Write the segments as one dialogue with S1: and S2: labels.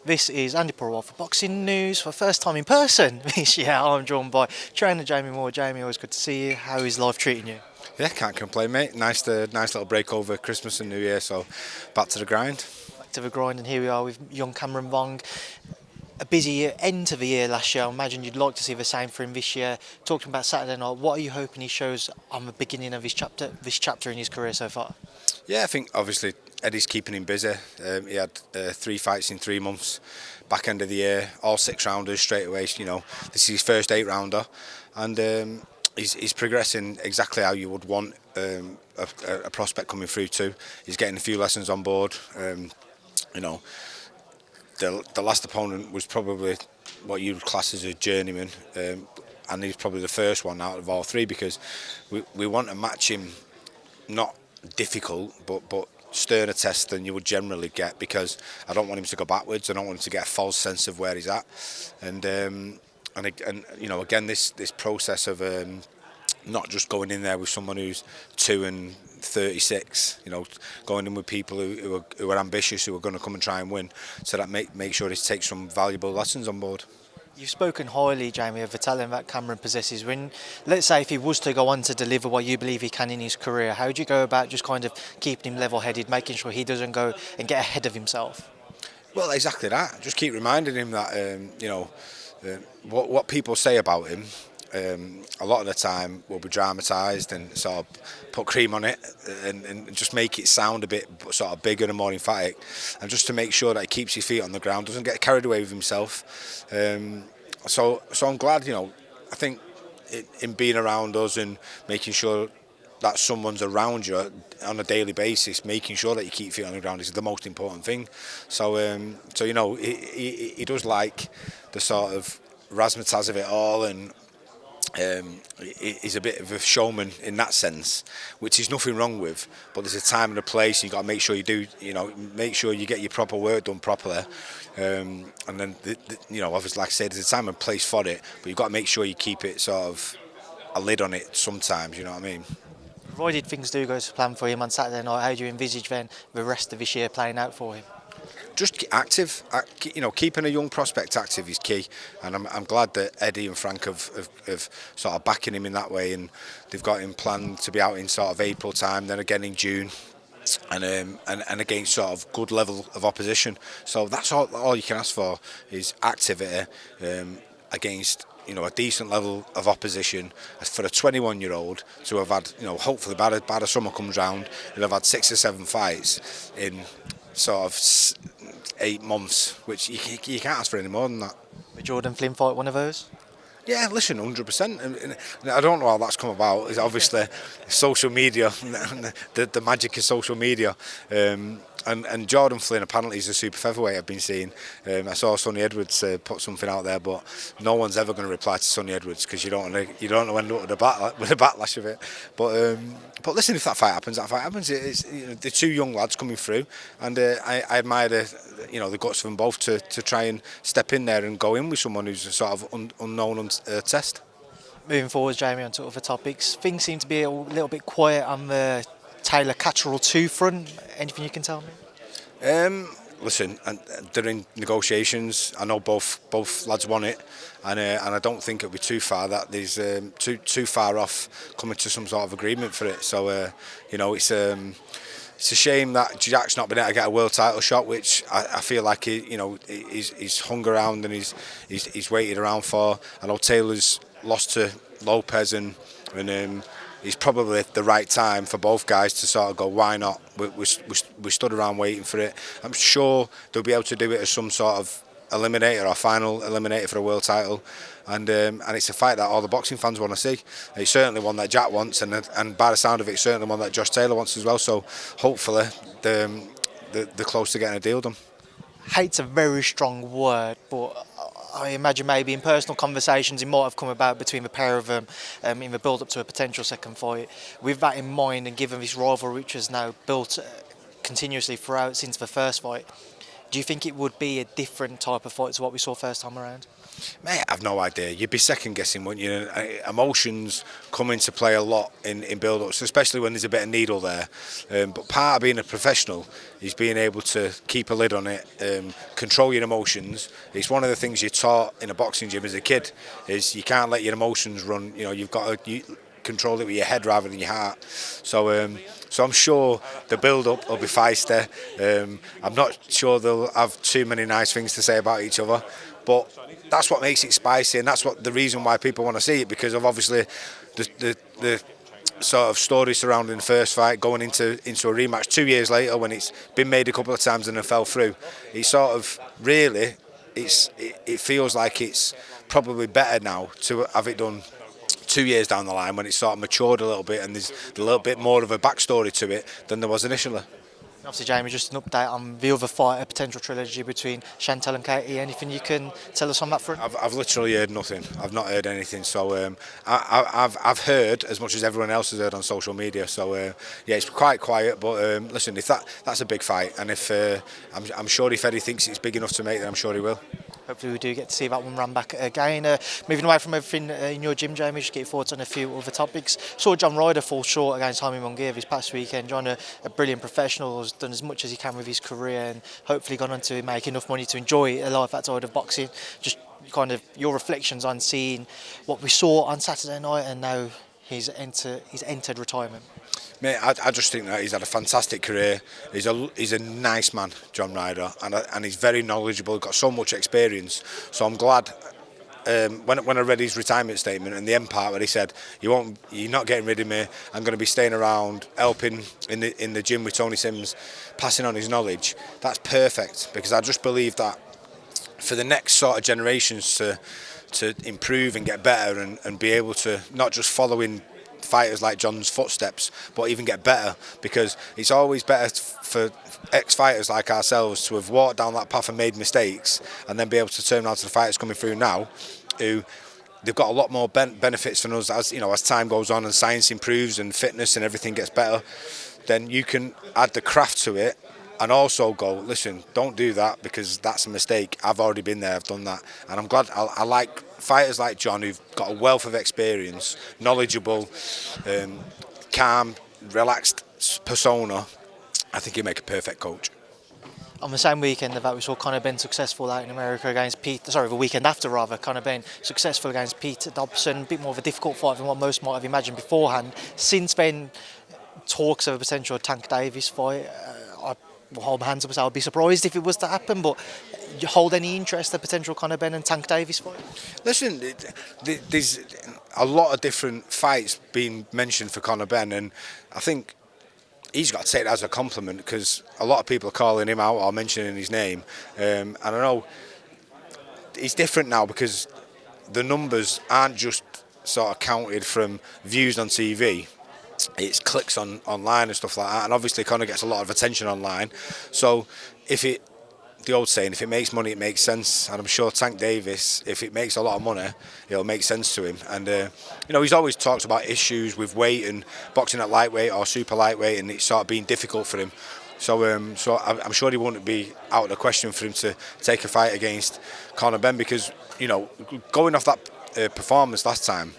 S1: This is Andi Purewal for Boxing News for first time in person this year. I'm joined by trainer Jamie Moore. Jamie, always good to see you. How is life treating you?
S2: Yeah, can't complain, mate. Nice little break over Christmas and New Year, so back to the grind.
S1: Back to the grind, and here we are with young Cameron Vuong. A busy end to the year last year. I imagine you'd like to see the same for him this year. Talking about Saturday night, what are you hoping he shows on the beginning of this chapter in his career so far?
S2: Yeah, I think obviously Eddie's keeping him busy. He had 3 fights in 3 months, back end of the year, all 6 rounders straight away. This is his first 8 rounder, and he's progressing exactly how you would want a prospect coming through too. He's getting a few lessons on board. You know, the last opponent was probably what you would class as a journeyman, and he's probably the first one out of all three, because we want to match him, not difficult but sterner test than you would generally get, because I don't want him to go backwards. I don't want him to get a false sense of where he's at, and again, this process of not just going in there with someone who's 2 and 36, going in with people who are ambitious, who are going to come and try and win, so that make sure he takes some valuable lessons on board.
S1: You've spoken highly, Jamie, of the talent that Cameron possesses. When, let's say, if he was to go on to deliver what you believe he can in his career, how do you go about just kind of keeping him level-headed, making sure he doesn't go and get ahead of himself?
S2: Well, exactly that. Just keep reminding him that what people say about him, a lot of the time will be dramatised and sort of put cream on it, and just make it sound a bit sort of bigger and more emphatic, and just to make sure that he keeps his feet on the ground, doesn't get carried away with himself. So I'm glad, I think in being around us and making sure that someone's around you on a daily basis, making sure that you keep your feet on the ground is the most important thing. So he does like the sort of razzmatazz of it all, and he's a bit of a showman in that sense, which is nothing wrong with. But there's a time and a place. You've got to make sure you do, make sure you get your proper work done properly. And then, obviously, like I said, there's a time and place for it. But you've got to make sure you keep it sort of a lid on it sometimes. You know what I mean?
S1: Provided things do go to plan for him on Saturday night, how do you envisage then the rest of this year playing out for him?
S2: Just active, keeping a young prospect active is key, and I'm glad that Eddie and Frank have sort of backing him in that way, and they've got him planned to be out in sort of April time, then again in June, and against sort of good level of opposition. So that's all you can ask for is activity against a decent level of opposition. As for a 21-year-old to have had, hopefully by the summer comes round, he'll have had 6 or 7 fights in sort of 8 months, which you can't ask for any more than that.
S1: The Jordan Flynn fight, one of those?
S2: Yeah, listen, 100%. And I don't know how that's come about. It's obviously social media, the magic of social media. And Jordan Flynn apparently is a super featherweight, I've been seeing. I saw Sonny Edwards put something out there, but no one's ever going to reply to Sonny Edwards, because you don't want to end up with a backlash of it. But listen, if that fight happens, that fight happens. It's the 2 young lads coming through, and I admire the guts of them both to try and step in there and go in with someone who's a sort of unknown test.
S1: Moving forward, Jamie, on sort of the topics, things seem to be a little bit quiet on the Taylor-Catterall 2 front. Anything you can tell me?
S2: Listen, they're in negotiations. I know both lads want it, and I don't think it'll be too far that there's too far off coming to some sort of agreement for it. So it's a shame that Jack's not been able to get a world title shot, which I feel like he's hung around and he's waited around for. I know Taylor's lost to Lopez, and it's probably the right time for both guys to sort of go, why not? We stood around waiting for it. I'm sure they'll be able to do it as some sort of eliminator or final eliminator for a world title, and it's a fight that all the boxing fans want to see. It's certainly one that Jack wants, and by the sound of it, it's certainly one that Josh Taylor wants as well. So hopefully they're close to getting a deal done.
S1: Hate's a very strong word, but I imagine maybe in personal conversations it might have come about between the pair of them in the build-up to a potential second fight. With that in mind, and given this rivalry which has now built continuously throughout since the first fight, do you think it would be a different type of fight to what we saw first time around?
S2: Mate, I've no idea. You'd be second guessing, wouldn't you? Emotions come into play a lot in build-ups, especially when there's a bit of needle there. But part of being a professional is being able to keep a lid on it, control your emotions. It's one of the things you're taught in a boxing gym as a kid. Is you can't let your emotions run. You know, you've got to control it with your head rather than your heart. So I'm sure the build-up will be feisty. I'm not sure they'll have too many nice things to say about each other, but that's what makes it spicy, and that's what the reason why people want to see it, because of obviously the sort of story surrounding the first fight going into a rematch 2 years later when it's been made a couple of times and it fell through. It's sort of really it feels like it's probably better now to have it done 2 years down the line when it's sort of matured a little bit and there's a little bit more of a backstory to it than there was initially.
S1: Obviously, Jamie, just an update on the other fight, a potential trilogy between Chantel and Katie. Anything you can tell us on that front?
S2: I've literally heard nothing. I've not heard anything. So I've heard as much as everyone else has heard on social media. So yeah, it's quite quiet. But listen, if that's a big fight, and if I'm sure if Eddie thinks it's big enough to make, then I'm sure he will.
S1: Hopefully we do get to see that one run back again. Moving away from everything in your gym, Jamie, just get your thoughts on a few other topics. Saw John Ryder fall short against Jaime Munguia this past weekend. John, a brilliant professional, has done as much as he can with his career and hopefully gone on to make enough money to enjoy a life outside of boxing. Just kind of your reflections on seeing what we saw on Saturday night and now he's entered retirement.
S2: Mate, I just think that he's had a fantastic career. He's a nice man, John Ryder, and he's very knowledgeable. Got so much experience. So I'm glad when I read his retirement statement and the end part where he said, "You're not getting rid of me. I'm going to be staying around, helping in the gym with Tony Sims, passing on his knowledge." That's perfect, because I just believe that for the next sort of generations to improve and get better and be able to not just follow in fighters like John's footsteps, but even get better, because it's always better for ex-fighters like ourselves to have walked down that path and made mistakes and then be able to turn around to the fighters coming through now who they've got a lot more benefits from us as time goes on and science improves and fitness and everything gets better. Then you can add the craft to it and also go, listen, don't do that because that's a mistake. I've already been there, I've done that. And I'm glad, I like fighters like John who've got a wealth of experience, knowledgeable, calm, relaxed persona. I think he'd make a perfect coach.
S1: On the same weekend of that, we saw Conor Benn successful out in America against the weekend after rather, Conor Benn successful against Pete Dobson, a bit more of a difficult fight than what most might have imagined beforehand. Since then, talks of a potential Tank Davis fight, I will hold my hands up and say I'd be surprised if it was to happen, but you hold any interest in the potential Conor Benn and Tank Davis fight?
S2: Listen, there's a lot of different fights being mentioned for Conor Benn, and I think he's got to take that as a compliment, because a lot of people are calling him out or mentioning his name. And I know he's different now because the numbers aren't just sort of counted from views on TV. It's clicks online and stuff like that. And obviously Conor gets a lot of attention online. So the old saying, if it makes money, it makes sense. And I'm sure Tank Davis, if it makes a lot of money, it'll make sense to him. And, he's always talked about issues with weight and boxing at lightweight or super lightweight, and it's sort of been difficult for him. So I'm sure he wouldn't be out of the question for him to take a fight against Conor Benn, because, going off that performance last time,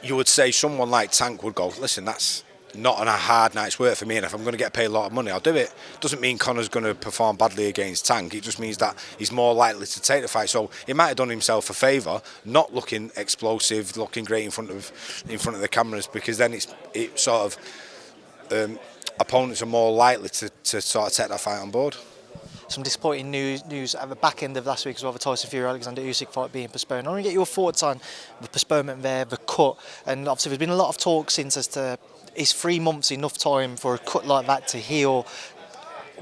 S2: you would say someone like Tank would go, listen, that's not on a hard night's work for me, and if I'm going to get paid a lot of money, I'll do it. Doesn't mean Conor's going to perform badly against Tank. It just means that he's more likely to take the fight. So he might have done himself a favour, not looking explosive, looking great in front of the cameras, because then it sort of opponents are more likely to sort of take that fight on board.
S1: Some disappointing news at the back end of last week as well, the Tyson Fury-Usyk fight being postponed. I want to get your thoughts on the postponement there, the cut, and obviously there's been a lot of talk since as to is 3 months enough time for a cut like that to heal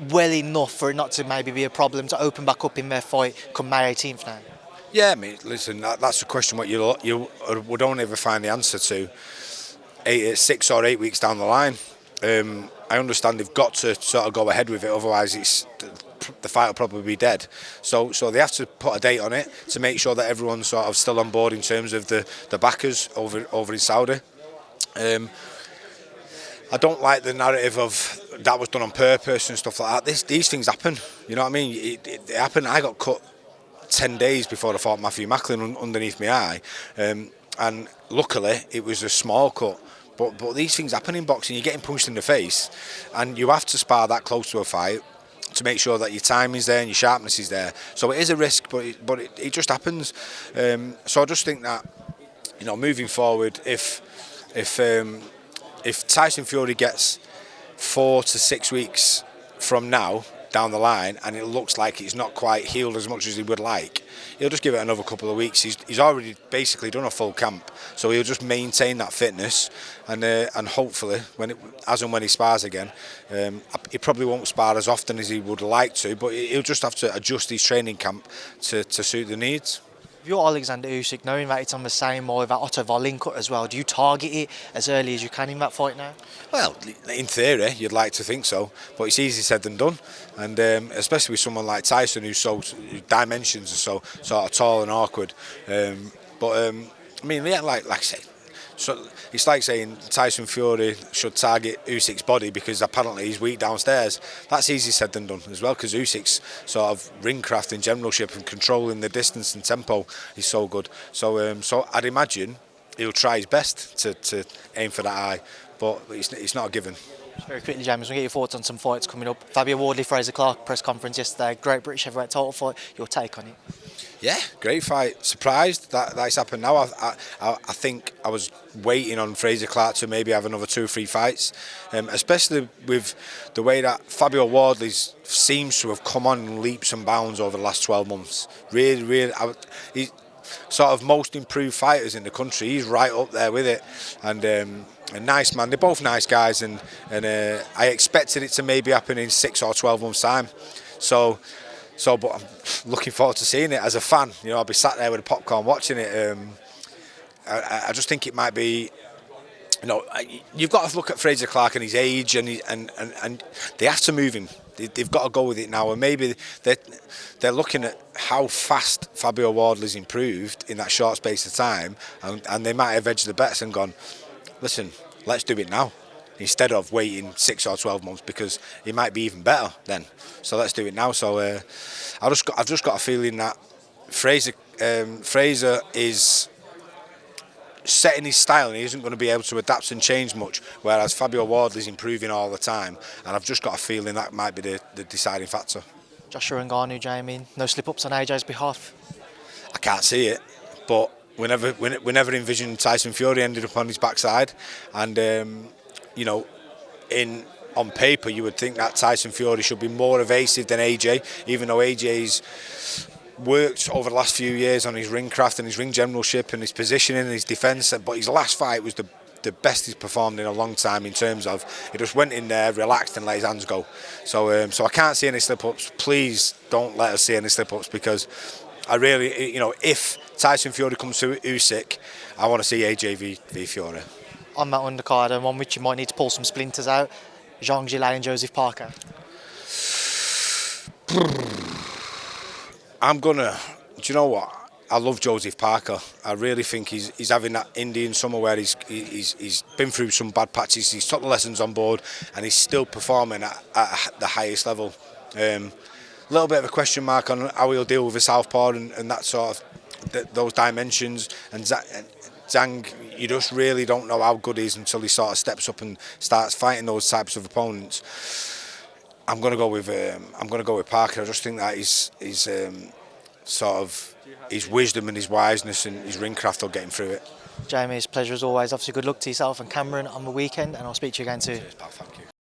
S1: well enough for it not to maybe be a problem to open back up in their fight come May 18th now?
S2: Yeah, I mean, listen, that's a question what you would only ever find the answer to 6 or 8 weeks down the line. I understand they've got to sort of go ahead with it, otherwise the fight will probably be dead. So they have to put a date on it to make sure that everyone's sort of still on board in terms of the backers over in Saudi. I don't like the narrative of that was done on purpose and stuff like that. These things happen, you know what I mean? It happened. I got cut 10 days before I fought Matthew Macklin underneath my eye, and luckily it was a small cut. But these things happen in boxing. You're getting punched in the face, and you have to spar that close to a fight to make sure that your timing's there and your sharpness is there. So it is a risk, but it just happens. So I just think that, moving forward, if Tyson Fury gets 4 to 6 weeks from now down the line, and it looks like it's not quite healed as much as he would like, he'll just give it another couple of weeks. He's already basically done a full camp, so he'll just maintain that fitness, and hopefully, when he spars again, he probably won't spar as often as he would like to, but he'll just have to adjust his training camp to suit the needs.
S1: You're Alexander Usyk, knowing that it's on the same or that Otto Wallin cut as well, do you target it as early as you can in that fight now?
S2: Well, in theory, you'd like to think so, but it's easier said than done. And especially with someone like Tyson, whose dimensions are so sort of tall and awkward. I mean, yeah, like I say, so it's like saying Tyson Fury should target Usyk's body because apparently he's weak downstairs. That's easier said than done as well, because Usyk's sort of ring craft and generalship and controlling the distance and tempo is so good. So I'd imagine he'll try his best to aim for that eye, but it's not a given.
S1: Very quickly, James, we'll get your thoughts on some fights coming up. Fabio Wardley, Fraser Clarke press conference yesterday. Great British heavyweight title fight. Your take on it?
S2: Yeah, great fight. Surprised that it's happened now. I think I was waiting on Fraser Clarke to maybe have another 2 or 3 fights, especially with the way that Fabio Wardley seems to have come on in leaps and bounds over the last 12 months. Really, he's sort of most improved fighters in the country. He's right up there with it, and a nice man. They're both nice guys, and I expected it to maybe happen in 6 or 12 months' time. But I'm looking forward to seeing it as a fan. I'll be sat there with a popcorn watching it. I just think it might be. You've got to look at Fraser Clarke and his age, and they have to move him. They've got to go with it now, and maybe they're looking at how fast Fabio Wardley's improved in that short space of time, and they might have edged the bets and gone, listen, let's do it now, instead of waiting 6 or 12 months, because it might be even better then. So let's do it now. So I've just got a feeling that Fraser is setting his style, and he isn't going to be able to adapt and change much, whereas Fabio Wardley's improving all the time, and I've just got a feeling that might be the deciding factor.
S1: Joshua Ngannou, Jamie, no slip-ups on AJ's behalf?
S2: I can't see it, but we never envisioned Tyson Fury ended up on his backside, and on paper you would think that Tyson Fury should be more evasive than AJ, even though AJ's worked over the last few years on his ring craft and his ring generalship and his positioning and his defence, but his last fight was the best he's performed in a long time, in terms of he just went in there, relaxed and let his hands go. So I can't see any slip-ups. Please don't let us see any slip-ups, because I really, if Tyson Fury comes to Usyk, I want to see AJ v Fury.
S1: On that undercard, and one which you might need to pull some splinters out, Zhang and Joseph Parker. Do you know what? I love Joseph Parker. I really think he's having that Indian summer where he's been through some bad patches. He's took the lessons on board, and he's still performing at the highest level. A little bit of a question mark on how he'll deal with a southpaw and that sort of those dimensions. And Zhang, you just really don't know how good he is until he sort of steps up and starts fighting those types of opponents. I'm going to go with Parker. I just think that his sort of his wisdom and his wiseness and his ring craft will get him through it. Jamie, it's a pleasure as always. Obviously, good luck to yourself and Cameron on the weekend, and I'll speak to you again soon.
S2: Cheers, pal. Thank you.